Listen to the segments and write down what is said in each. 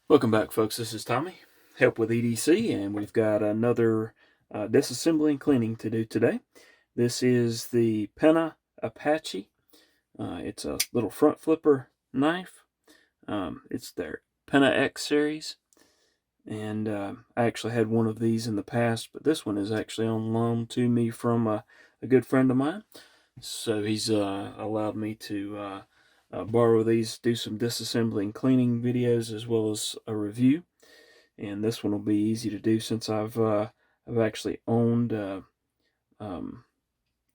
Welcome back, folks. This is Tommy, Help with EDC, and we've got another disassembly and cleaning to do today. This is the Pena Apache. It's a little front flipper knife. It's their Pena X series, and I actually had one of these in the past, but this one is actually on loan to me from a good friend of mine. So he's allowed me to borrow these, do some disassembly and cleaning videos as well as a review. And this one will be easy to do since I've actually owned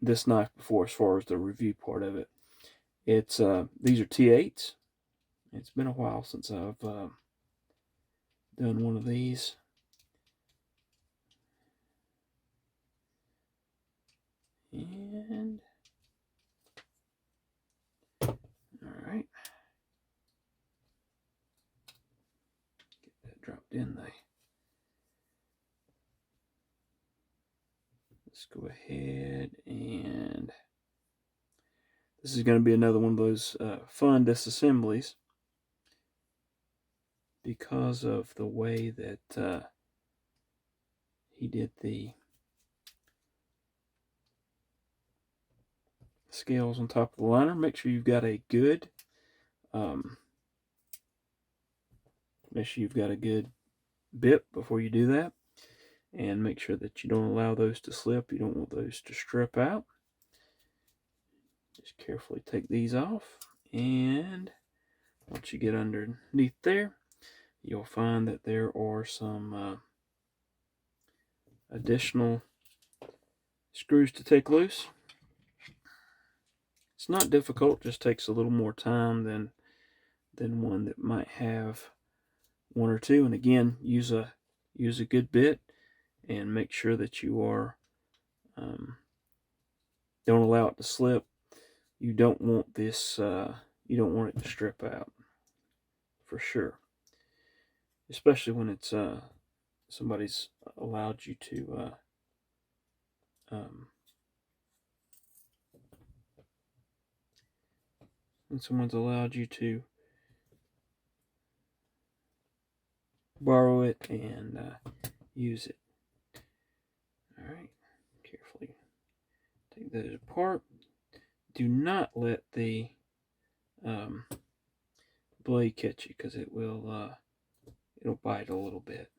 this knife before as far as the review part of it. It's these are T8s. It's been a while since I've done one of these. And all right, get that dropped in there. Let's go ahead, and this is going to be another one of those fun disassemblies because of the way that he did the scales on top of the liner. Make sure you've got a good bit before you do that, and make sure that you don't allow those to slip. You don't want those to strip out. Just carefully take these off, and once you get underneath there, you'll find that there are some additional screws to take loose. It's not difficult, just takes a little more time than one that might have one or two. And again, use a good bit, and make sure that you are don't allow it to slip. You don't want this. You don't want it to strip out, for sure. Especially when it's somebody's allowed you to. When someone's allowed you to borrow it and use it. All right, carefully take those apart. Do not let the blade catch you, because it will it'll bite a little bit.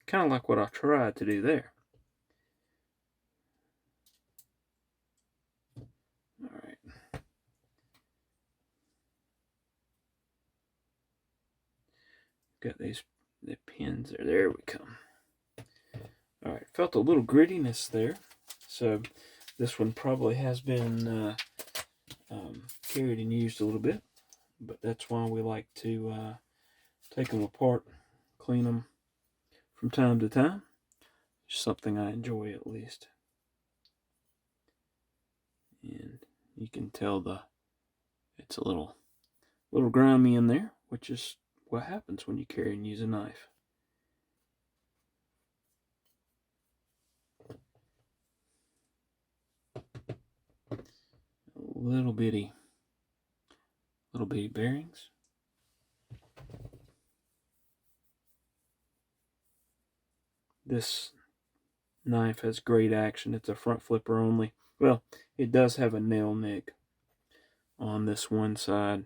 Kind of like what I tried to do there. All right. Got the pins there. There we come. All right. Felt a little grittiness there. So this one probably has been carried and used a little bit. But that's why we like to take them apart, clean them from time to time. It's something I enjoy, at least. And you can tell it's a little grimy in there, which is what happens when you carry and use a knife. Little bitty bearings. This knife has great action. It's a front flipper only. Well, it does have a nail nick on this one side.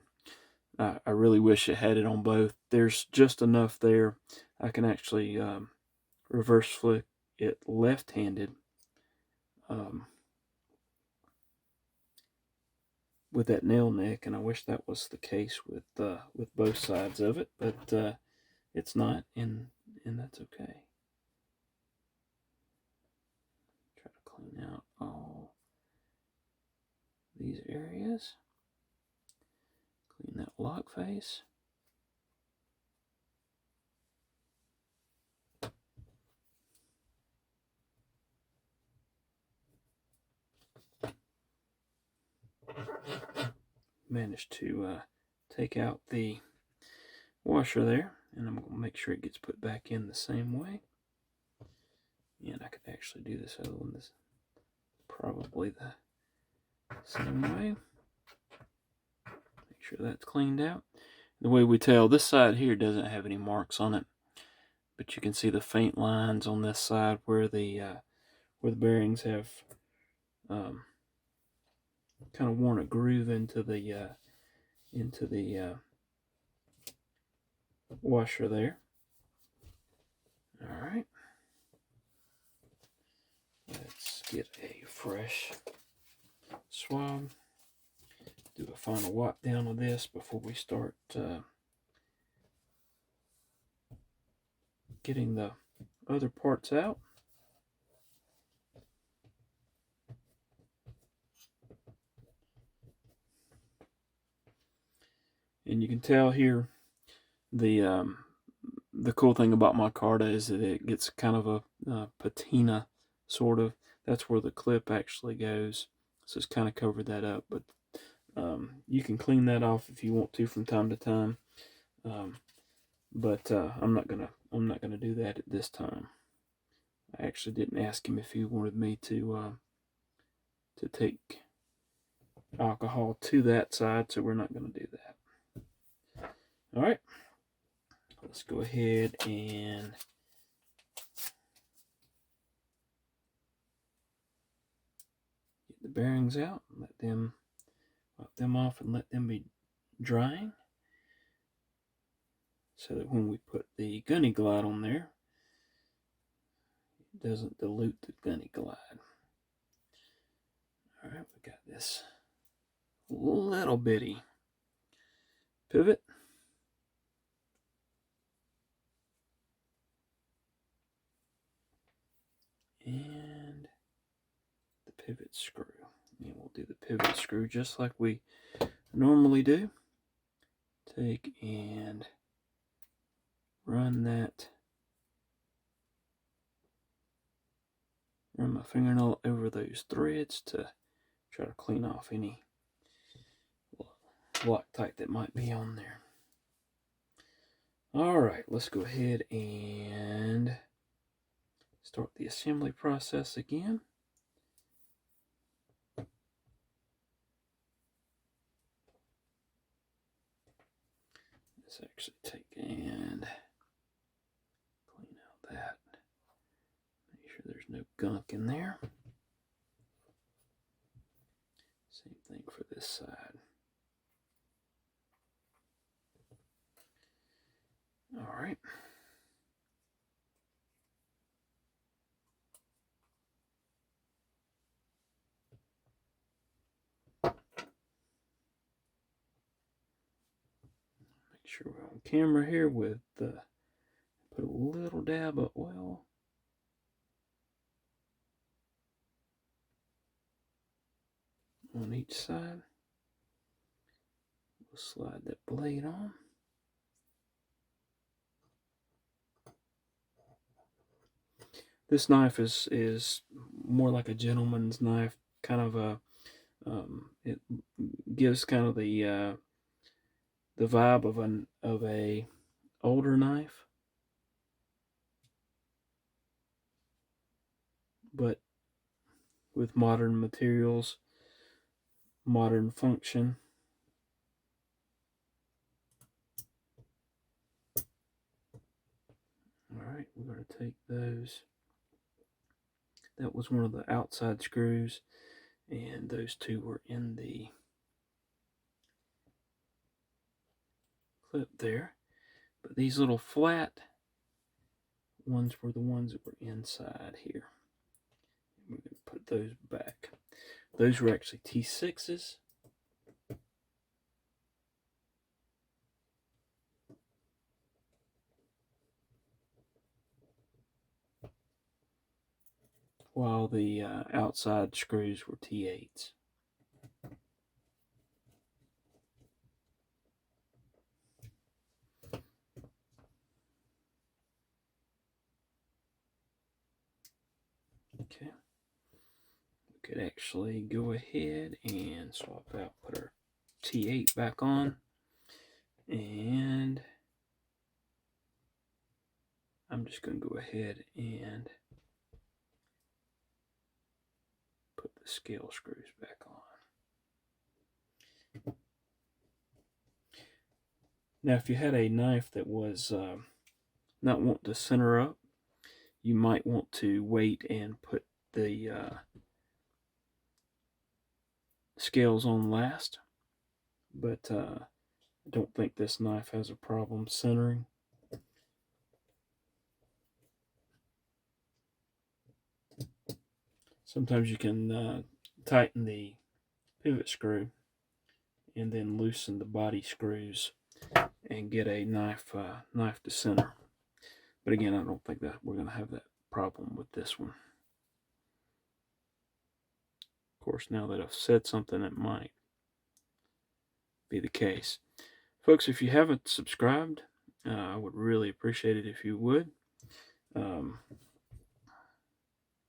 I really wish it had it on both. There's just enough there. I can actually reverse flip it left-handed with that nail nick, and I wish that was the case with both sides of it, but it's not, and that's okay. Try to clean out all these areas. Clean that lock face. Managed to take out the washer there, and I'm going to make sure it gets put back in the same way. And I could actually do this other one. This is probably the Same way. Make sure that's cleaned out. The way we tell, this side here doesn't have any marks on it, but you can see the faint lines on this side where the bearings have kind of worn a groove into the washer there. All right. Let's get a fresh swab. Do a final wipe down of this before we start getting the other parts out. And you can tell here the cool thing about micarta is that it gets kind of a patina sort of. That's where the clip actually goes. So it's kind of covered that up, but you can clean that off if you want to from time to time. But I'm not gonna do that at this time. I actually didn't ask him if he wanted me to take alcohol to that side, so we're not going to do that. All right, let's go ahead and get the bearings out. Let them wipe them off and let them be drying, so that when we put the gunny glide on there, it doesn't dilute the gunny glide. All right, we got this little bitty pivot. And the pivot screw. And we'll do the pivot screw just like we normally do. Take and run my fingernail over those threads to try to clean off any Loctite that might be on there. All right, let's go ahead and start the assembly process again. Let's actually take and clean out that. Make sure there's no gunk in there. Same thing for this side. All right. Make sure we're on camera here with put a little dab of oil. On each side. We'll slide that blade on. This knife is more like a gentleman's knife, kind of a it gives kind of the vibe of a older knife, but with modern materials, modern function. All right, we're going to take those. That was one of the outside screws, and those two were in the clip there. But these little flat ones were the ones that were inside here. We're going to put those back. Those were actually T6s. While the outside screws were T8s. Okay. We could actually go ahead and swap out, put our T8 back on, and I'm just going to go ahead and put the scale screws back on. Now, if you had a knife that was not wanting to center up, you might want to wait and put the scales on last. But I don't think this knife has a problem centering. Sometimes you can tighten the pivot screw and then loosen the body screws and get a knife to center. But again, I don't think that we're going to have that problem with this one. Of course, now that I've said something, it might be the case. Folks, if you haven't subscribed, I would really appreciate it if you would.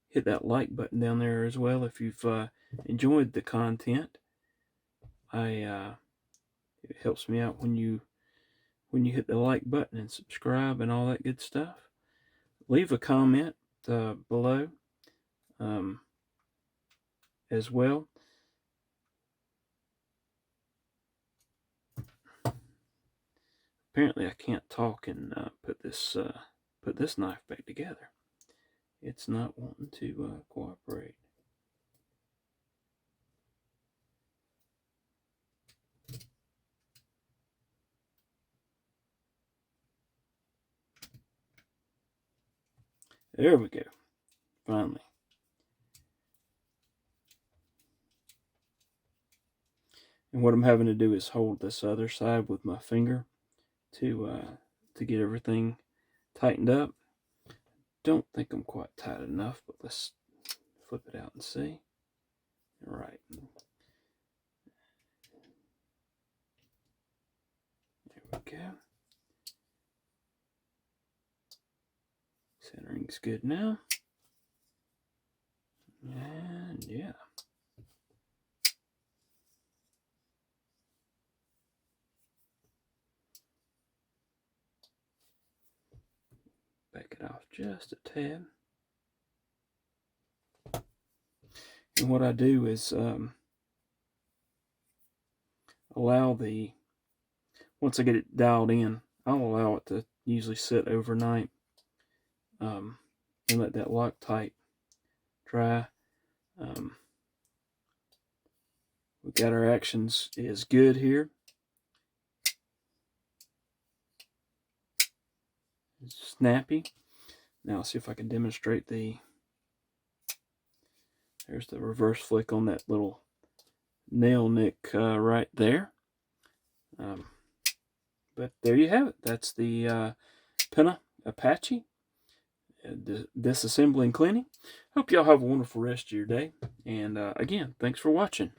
Hit that like button down there as well if you've enjoyed the content. It helps me out when you hit the like button and subscribe and all that good stuff. Leave a comment below as well. Apparently, I can't talk and put this knife back together. It's not wanting to cooperate. There we go. Finally. And what I'm having to do is hold this other side with my finger to get everything tightened up. Don't think I'm quite tight enough, but let's flip it out and see. All right. There we go. Centering's good now. And yeah. Back it off just a tad. And what I do is once I get it dialed in, I'll allow it to usually sit overnight and let that Loctite dry. We got our actions is good here. It's snappy. Now see if I can demonstrate there's the reverse flick on that little nail nick right there. But there you have it. That's the Pena Apache disassembly and cleaning. Hope y'all have a wonderful rest of your day. And again, thanks for watching.